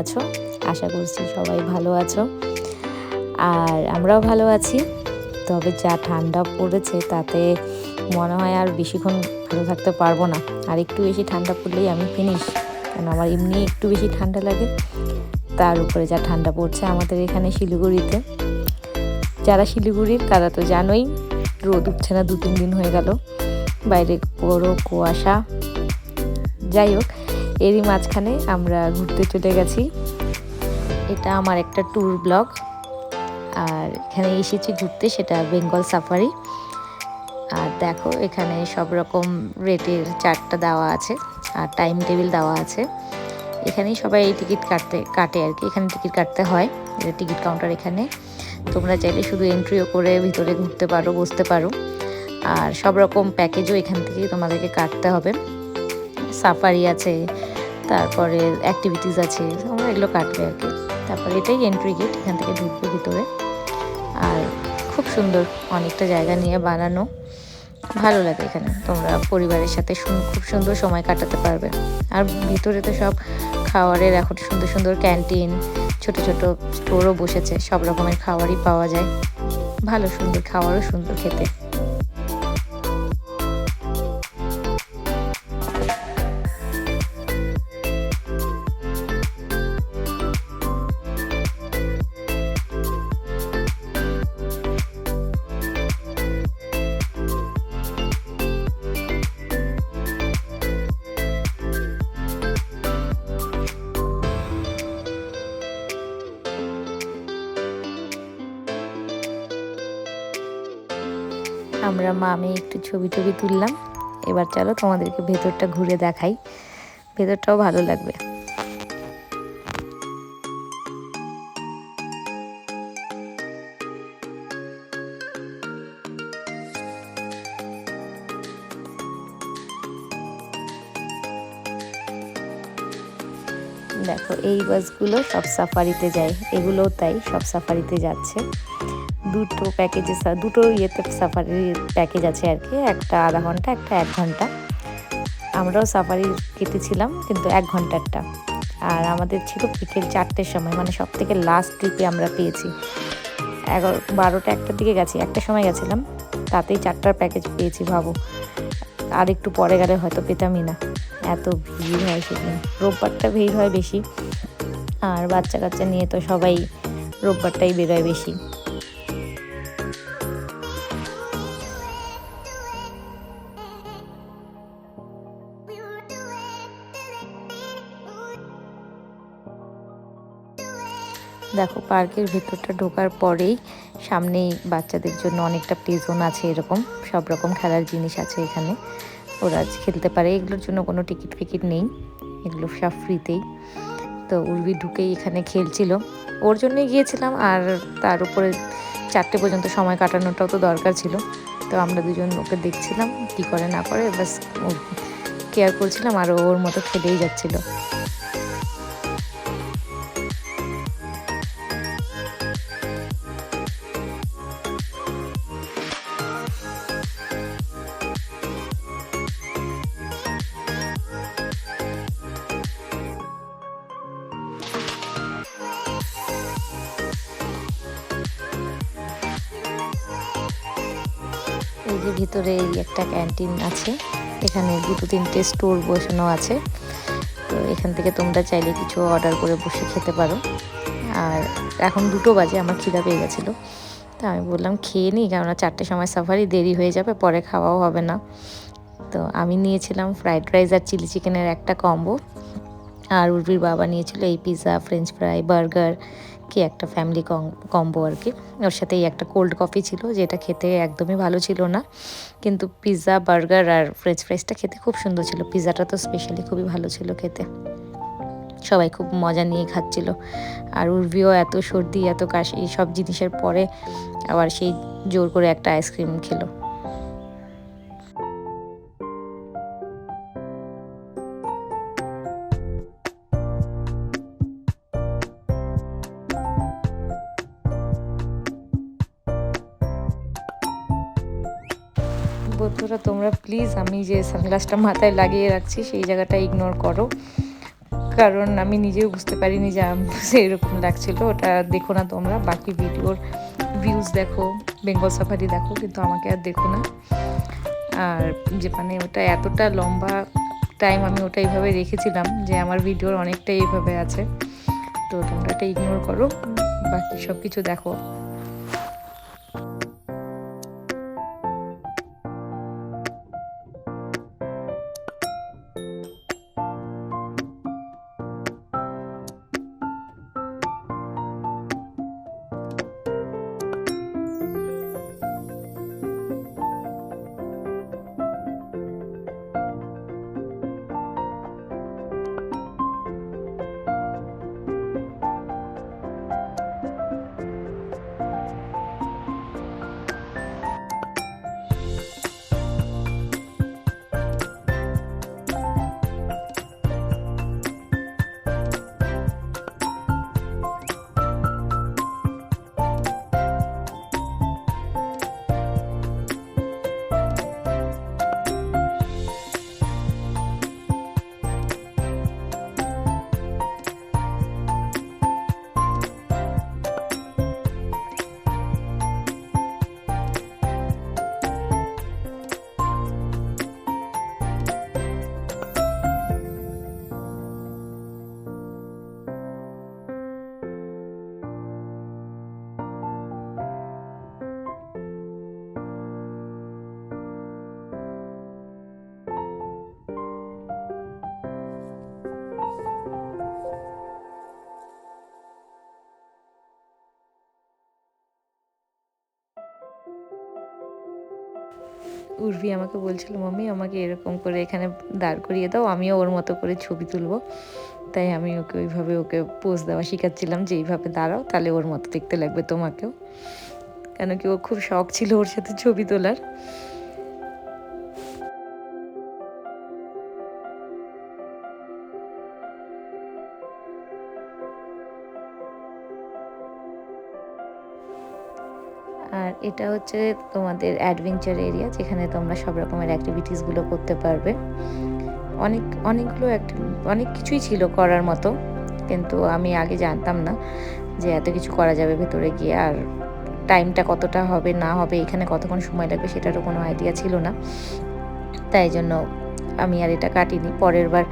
আছো? আশা করছি সবাই ভালো আছো, আর আমরাও ভালো আছি। তবে যা ঠান্ডা পড়েছে তাতে মনে হয় আর বেশিক্ষণ ভালো থাকতে পারবো না। আর একটু বেশি ঠান্ডা পড়লেই আমি ফিনিশ, কারণ আমার এমনি একটু বেশি ঠান্ডা লাগে, তার উপরে যা ঠান্ডা পড়ছে আমাদের এখানে শিলিগুড়িতে। যারা শিলিগুড়ির তারা তো জানোই, রোদ উঠছে না 2-3 দিন হয়ে গেল, বাইরে বড় কুয়াশা। যাই হোক, এরই মাঝখানে আমরা ঘুরতে চলে গেছি। এটা আমার একটা ট্যুর ব্লগ, আর এখানে এসেছি ঘুরতে, সেটা বেঙ্গল সাফারি। আর দেখো এখানে সব রকম রেটের চার্টটা দেওয়া আছে আর টাইম টেবিল দেওয়া আছে। এখানেই সবাই এই টিকিট কাটে আর কি, এখানে টিকিট কাটতে হয়, এটা টিকিট কাউন্টার। এখানে তোমরা চাইলে শুধু এন্ট্রিও করে ভিতরে ঘুরতে পারো, বসতে পারো। আর সব রকম প্যাকেজও এখান থেকে তোমাদেরকে কাটতে হবে। সাফারি আছে, তারপরে অ্যাক্টিভিটিস আছে, তোমরা এগুলো কাটবে আর কি। তারপরে এটাই এন্ট্রি গেট, এখান থেকে ঢুকবে ভিতরে। আর খুব সুন্দর, অনেকটা জায়গা নিয়ে বানানো, ভালো লাগে এখানে। তোমরা পরিবারের সাথে খুব সুন্দর সময় কাটাতে পারবে। আর ভিতরে তো সব খাবারের এখন সুন্দর সুন্দর ক্যান্টিন, ছোট ছোট স্টোরও বসেছে, সব রকমের খাবারই পাওয়া যায়। ভালো, সুন্দর খাবারও, সুন্দর খেতে। আমরা মেয়ে একটু ছবি টবি তুললাম। এবার চলো তোমাদেরকে ভেতরটা ঘুরে দেখাই, ভেতরটাও ভালো লাগবে। দেখো এই বাসগুলো সব সাফারিতে যায়, এগুলোও তাই, সব সাফারিতে যাচ্ছে। দুটো প্যাকেজে, দুটো ইয়েতে সাফারির প্যাকেজ আছে আর কি, একটা আধা ঘন্টা, একটা 1 ঘন্টা। আমরাও সাফারি কেটেছিলাম, কিন্তু 1 ঘন্টারটা। আর আমাদের ছিল বিকেল 4টের সময়, মানে সব থেকে লাস্ট ট্রিপে আমরা পেয়েছি। 12টা 1টার দিকে গেছি, 1টার সময় গেছিলাম, তাতেই 4টার প্যাকেজ পেয়েছি। ভাবো, আর একটু পরে গেলে হয়তো পেতামই না, এত ভিড় হয় সেদিন। রোববারটা ভিড় হয় বেশি, আর বাচ্চা কাচ্চা নিয়ে তো সবাই রোববারটাই বেরোয় বেশি। দেখো পার্কের ভেতরটা ঢোকার পরেই সামনেই বাচ্চাদের জন্য অনেকটা প্লে জোন আছে, এরকম সব রকম খেলার জিনিস আছে এখানে, ওরা খেলতে পারে। এগুলোর জন্য কোনো টিকিট ফিকিট নেই, এগুলো সব ফ্রিতেই। তো উর্বি ঢুকেই এখানে খেলছিল, ওর জন্যই গিয়েছিলাম। আর তার উপরে 4টে পর্যন্ত সময় কাটানোটাও তো দরকার ছিল। তো আমরা দুজন ওকে দেখছিলাম কী করে না করে, বাস কেয়ার করছিলাম, আর ওর মতো খেলেই যাচ্ছিল। এই যে ভিতরে এই একটা ক্যান্টিন আছে, এখানে 2-3টে স্টোর বসানো আছে। তো এখান থেকে তোমরা চাইলে কিছু অর্ডার করে বসে খেতে পারো। আর এখন 2টো বাজে, আমার খিদা পেয়ে গেছিলো, তো আমি বললাম খেয়ে নিই, কেননা 4টের সময় সাফারি, দেরি হয়ে যাবে, পরে খাওয়াও হবে না। তো আমি নিয়েছিলাম ফ্রাইড রাইস আর চিলি চিকেনের একটা কম্বো, আর উর্বির বাবা নিয়েছিল এই পিৎজা, ফ্রেঞ্চ ফ্রাই, বার্গার, কি একটা ফ্যামিলি কম্বো আর কি। ওর সাথে এই একটা কোল্ড কফি ছিল, যেটা খেতে একদমই ভালো ছিল না, কিন্তু পিৎজা, বার্গার আর ফ্রেঞ্চ ফ্রাইসটা খেতে খুব সুন্দর ছিল। পিৎজাটা তো স্পেশালি খুবই ভালো ছিল খেতে, সবাই খুব মজা নিয়ে খাচ্ছিল। আর উর্বিও এত সর্দি, এত কাশি, সব জিনিসের পরে আবার সেই জোর করে একটা আইসক্রিম খেলো। বন্ধুরা তোমরা প্লিজ, আমি যে সানগ্লাসটা মাথায় লাগিয়ে রাখছি সেই জায়গাটা ইগনোর করো, কারণ আমি নিজেও বুঝতে পারিনি যে এরকম লাগছিল। ওটা দেখো না তোমরা, বাকি ভিডিওর ভিউজ দেখো, বেঙ্গল সাফারি দেখো, কিন্তু আমাকে আর দেখো না। আর যে মানে ওটা এতটা লম্বা টাইম আমি ওটা এইভাবে রেখেছিলাম যে আমার ভিডিওর অনেকটা এইভাবে আছে, তো তোমরা এটা ইগনোর করো, বাকি সব কিছু দেখো। উর্ভি আমাকে বলছিল, মাম্মি আমাকে এরকম করে এখানে দাঁড় করিয়ে দাও, আমিও ওর মতো করে ছবি তুলবো। তাই আমি ওকে ওইভাবে ওকে পোজ দেওয়া শেখাচ্ছিলাম যে এইভাবে দাঁড়াও, তাহলে ওর মতো দেখতে লাগবে তোমাকেও। কেন কি ও খুব শখ ছিল ওর সাথে ছবি তোলার। আর এটা হচ্ছে তোমাদের অ্যাডভেঞ্চার এরিয়া, যেখানে তোমরা সব রকমের অ্যাক্টিভিটিসগুলো করতে পারবে। অনেক কিছুই ছিল করার মতো, কিন্তু আমি আগে জানতাম না যে এত কিছু করা যাবে ভেতরে গিয়ে, আর টাইমটা কতটা হবে না হবে, এখানে কতক্ষণ সময় লাগবে সেটারও কোনো আইডিয়া ছিল না। তাই জন্য আমি আর এটা কাটিনি। পরের বার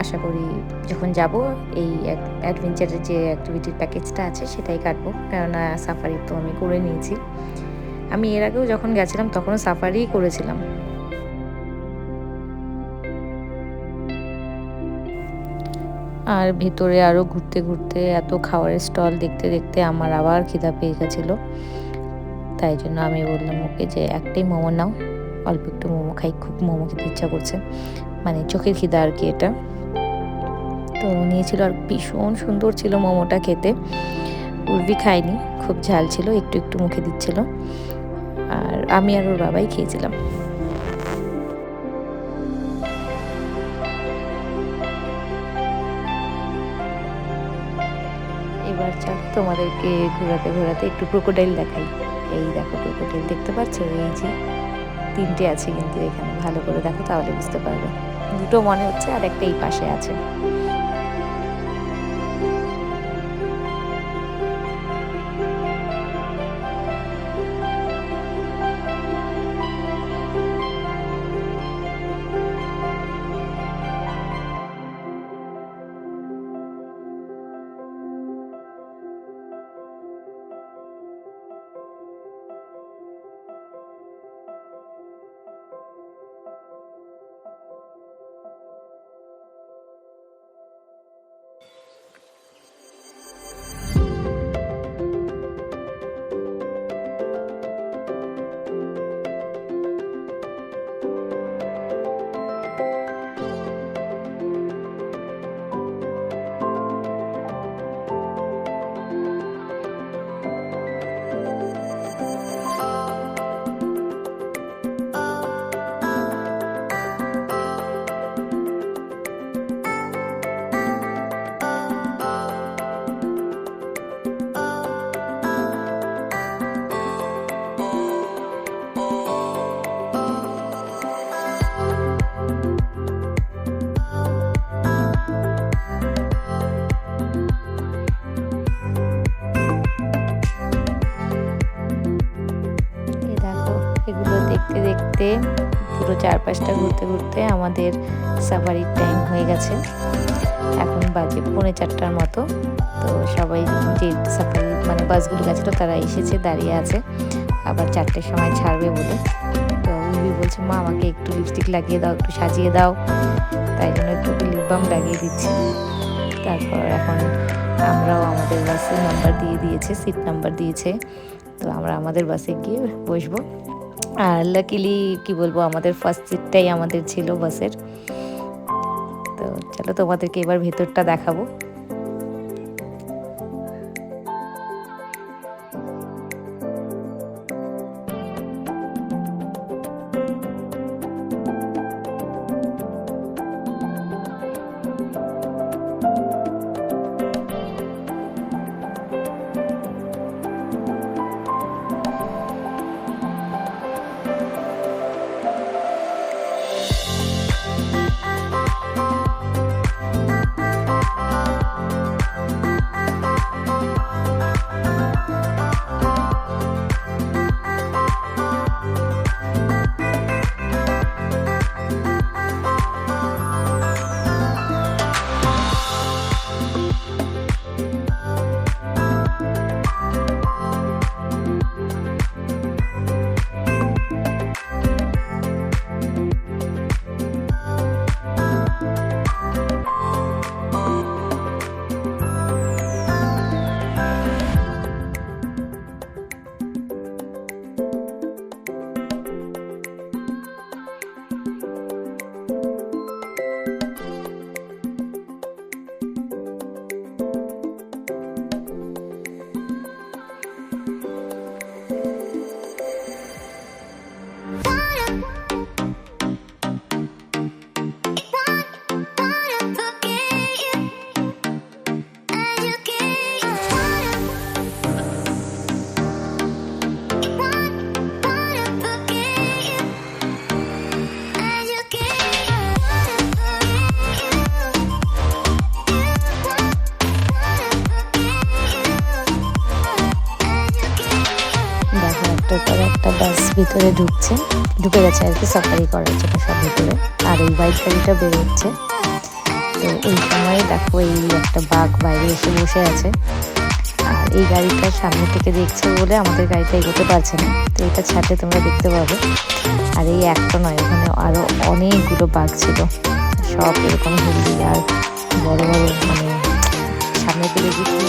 আশা করি যখন যাব এই অ্যাডভেঞ্চারের যে অ্যাক্টিভিটির প্যাকেজটা আছে সেটাই কাটবো, কেননা সাফারি তো আমি করে নিয়েছি। আমি এর আগেও যখন গেছিলাম তখনও সাফারিই করেছিলাম। আর ভেতরে আরও ঘুরতে ঘুরতে, এত খাবারের স্টল দেখতে দেখতে আমার আবার খিদা পেয়ে গেছিলো। তাই জন্য আমি বললাম ওকে যে একটাই মোমো নাও, অল্প একটু মোমো খাই, খুব মোমো খেতে ইচ্ছা করছে, মানে চোখের খিদা আর কি এটা। তো নিয়েছিল, আর ভীষণ সুন্দর ছিল মোমোটা খেতে। উর্বি খায়নি, খুব ঝাল ছিল, একটু একটু মুখে দিচ্ছিল, আর আমি আর ওর বাবাই খেয়েছিলাম। এবার চল তোমাদেরকে ঘোরাতে ঘোরাতে একটু ক্রোকোডাইল দেখাই। এই দেখো ক্রোকোডাইল দেখতে পাচ্ছ, এই যে 3টে আছে কিন্তু এখানে, ভালো করে দেখো তাহলে বুঝতে পারবে। 2টো মনে হচ্ছে, আর একটা এই পাশে আছে। দেখতে দেখতে পুরো চারপাশটা ঘুরতে ঘুরতে আমাদের সাফারির টাইম হয়ে গেছে। এখন বাজে 3:45 মতো। তো সবাই যে সাফারি মানে বাসগুলো গেছিলো তারা এসেছে, দাঁড়িয়ে আছে, আবার 4টের সময় ছাড়বে বলে। তো উর্মি বলছে মা আমাকে একটু লিপস্টিক লাগিয়ে দাও, একটু সাজিয়ে দাও, তাই জন্য একটু লিপ বাম লাগিয়ে দিচ্ছি। তারপর এখন আমরাও আমাদের বাসে নাম্বার দিয়ে দিয়েছে, সিট নাম্বার দিয়েছে, তো আমরা আমাদের বাসে গিয়ে বসবো। আর লাকিলি কি বলবো, আমাদের ফার্স্ট সিটটাই আমাদের ছিল বাসের। তো চলো তোমাদেরকে এবার ভেতরটা দেখাবো। একটা বাস ভিতরে ঢুকে গেছে আর কি, সাফারি করার জন্য সব ভিতরে। আর এই বাইক গাড়িটা বেরোচ্ছে। তো এই সময় দেখো এই একটা বাঘ বাইরে এসে বসে আছে। আর এই গাড়িটার সামনে থেকে দেখছে বলে আমাদের গাড়িটা এগোতে পারছে না। তো এটা ছাড়লে তোমরা দেখতে পাবে। আর এই একটা নয়, ওখানে আরো অনেকগুলো বাঘ ছিল, সব এরকম হেলদি আর বড় বড়, মানে সামনে থেকে দেখতে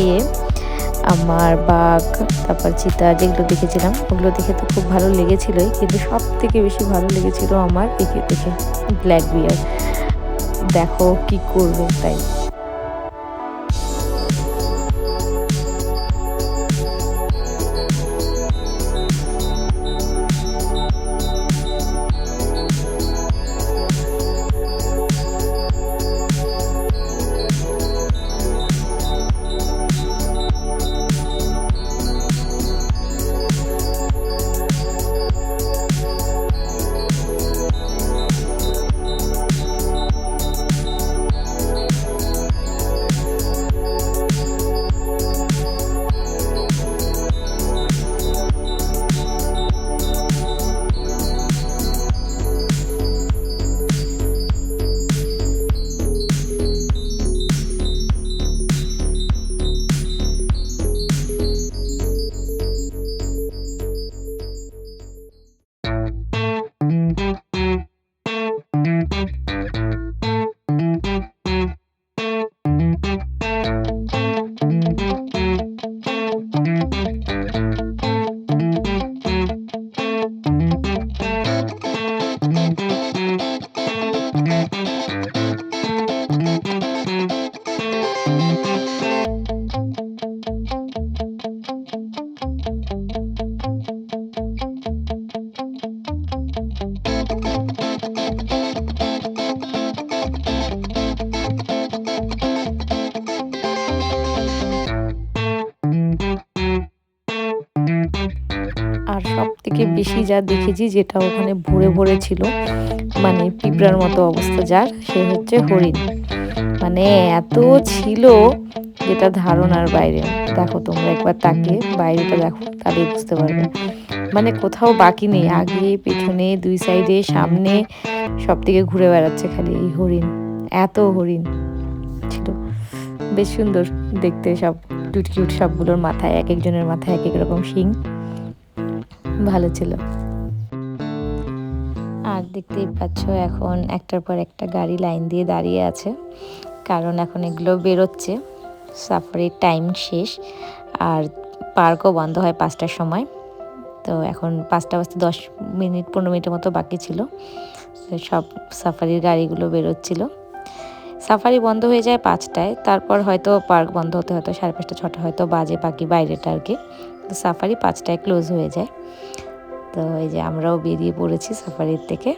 গিয়ে আমার বাঘ, তারপর চিতা যেগুলো দেখেছিলাম ওগুলো দেখে তো খুব ভালো লেগেছিলই, কিন্তু সব থেকে বেশি ভালো লেগেছিল আমার একে দেখে ব্ল্যাক বিয়ার। দেখো কি করবে তাই। আর সব থেকে বেশি যা দেখেছি যেটা ওখানে ভরে ভরে ছিল, মানে পিঁপড়ার মতো অবস্থা যার, সে হচ্ছে হরিণ। মানে এত ছিল যেটা ধারণার বাইরে। দেখো তোমরা একবার তাকিয়ে বাইরেটা দেখো, তাহলেই বুঝতে পারবে। মানে কোথাও বাকি নেই, আগে পেছনে দুই সাইডে সামনে সব দিকে ঘুরে বেড়াচ্ছে খালি এই হরিণ। এত হরিণ ছিল, বেশ সুন্দর দেখতে। সব কিউট কিউট, সবগুলোর মাথায় এক একজনের মাথায় এক এক রকম শিং, ভালো ছিল। আর দেখতেই পাচ্ছ এখন একটার পর একটা গাড়ি লাইন দিয়ে দাঁড়িয়ে আছে, কারণ এখন এগুলো বেরোচ্ছে, সাফারির টাইম শেষ। আর পার্কও বন্ধ হয় 5টার সময়। তো এখন 5টা বাজতে 10-15 মিনিটের মতো বাকি ছিল। সব সাফারির গাড়িগুলো বেরোচ্ছিল। সাফারি বন্ধ হয়ে যায় 5টায়, তারপর হয়তো পার্ক বন্ধ হতে হয়তো 5:30-6টা হয়তো বাজে, বাকি বাইরেটা আর কি। তো সাফারি 5টায় ক্লোজ হয়ে যায়। তো এই যে আমরাও বেরিয়ে পড়েছি সাফারির থেকে।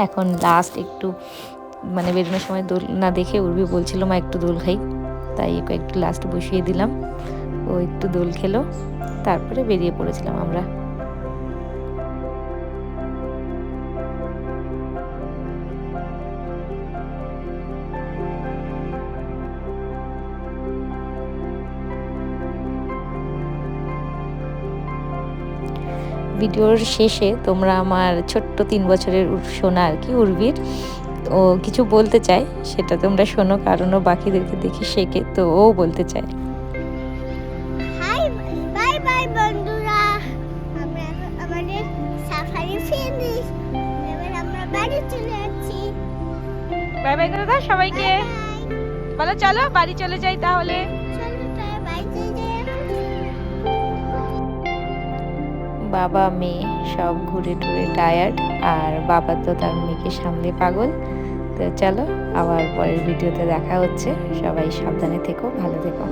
এখন লাস্ট একটু মানে বেরোনোর সময় দোল না দেখে উর্বি বলছিল মা একটু দোল খাই, তাই ওকে একটু লাস্ট বসিয়ে দিলাম, ও একটু দোল খেলো, তারপরে বেরিয়ে পড়েছিলাম আমরা। ভিডিওর শেষে তোমরা আমার ছোট্ট 3 বছরের সোনা আর কি উর্বির, ও কিছু বলতে চায়, সেটা তোমরা শোনো, কারণ ও বাকিদেরকে দেখে শেখে, তো ও বলতে চায়। হাই বাই বাই বন্ধুরা, আমরা আমাদের সাফারি ফিনিশ, এবার আমরা বাড়ি চলে যাচ্ছি। বাই বাই করে দাও সবাইকে, বলো চলো বাড়ি চলে যাই তাহলে। চলো তাই বাড়িতে যাই। বাবা মেয়ে সব ঘুরে টুরে টায়ার্ড, আর বাবা তো তার মেয়েকে সামলে পাগল। তো চলো আবার পরের ভিডিওতে দেখা হচ্ছে, সবাই সাবধানে থেকো, ভালো থেকো।